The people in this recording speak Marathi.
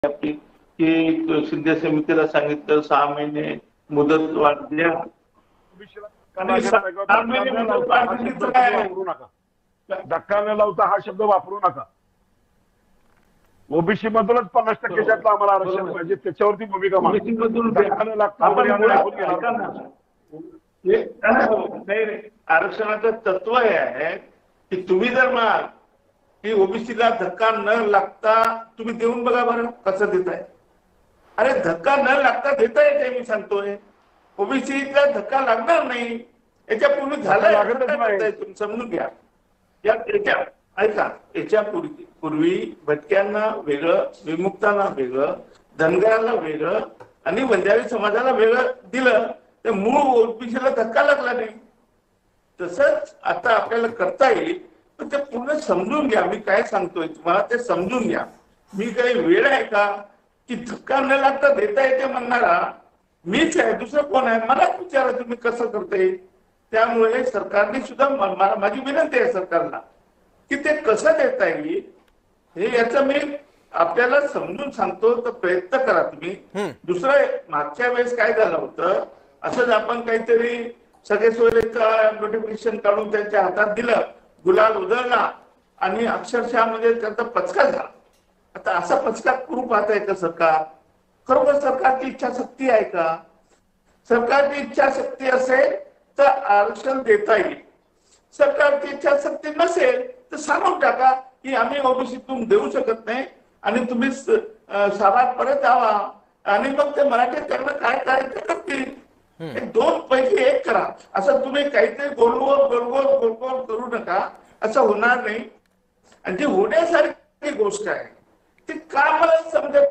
आपली की शिंदे समितीला सांगितलं 6 महिने मुदत वाढल्या आणि 6 महिने मुदत वाढण्याचं काय वापरू नका, धक्का न लावता हा शब्द वापरू नका. ओबीसी मधूनच 50% आम्हाला आरक्षण पाहिजे, त्याच्यावरती भूमिका ओबीसी मधून धक्का न लागता आरक्षणाचं तत्व हे आहे की तुम्ही जर म्हणाल की ओबीसीला धक्का न लागता तुम्ही देऊन बघा बरं कसं देताय. अरे धक्का न लागता देता येते, मी सांगतोय. ओबीसीला धक्का लागणार नाही, याच्यापूर्वी झालं तुम्ही समजून घ्या. याच्या ऐका, याच्यापूर्वी भटक्यांना वेगळं, विमुक्तांना वेगळं, धनगराला वेगळं आणि वंजारी समाजाला वेगळं दिलं, तर मूळ ओबीसीला धक्का लागला नाही. तसंच आता आपल्याला करता येईल, पण ते पूर्ण समजून घ्या. मी काय सांगतोय तुम्हाला ते समजून घ्या. मी काही वेळ आहे का की धक्का न लागता देता येते म्हणणारा मीच आहे, दुसरं कोण आहे? मलाच विचारा तुम्ही कसं करता येईल. त्यामुळे सरकारने सुद्धा माझी विनंती आहे सरकारला की ते कसं देता येईल हे याचं मी आपल्याला समजून सांगतो, तर प्रयत्न करा तुम्ही. दुसरं, मागच्या वेळेस काय झालं होतं, असंच आपण काहीतरी सगळे सोयरेचं नोटिफिकेशन काढून त्यांच्या हातात दिलं, गुलाल उधळला आणि अक्षरशः म्हणजे त्यांचा पचका झाला. आता असा पचका करू पाहत आहे का सरकार? खरोखर सरकारची इच्छाशक्ती आहे का? सरकारची इच्छाशक्ती असेल तर आरक्षण देता येईल. सरकारची इच्छाशक्ती नसेल तर सांगून टाका की आम्ही ओबीसीतून देऊ शकत नाही आणि तुम्ही सारात परत यावा आणि मग ते मराठी त्यांना काय करायचं करतील. दोन पैकी एक करा. असं तुम्ही काहीतरी गोलगोल गोलगोल गोलगोल करू नका, असं होणार नाही. आणि ती होण्यासारखी गोष्ट आहे ती का मला समजत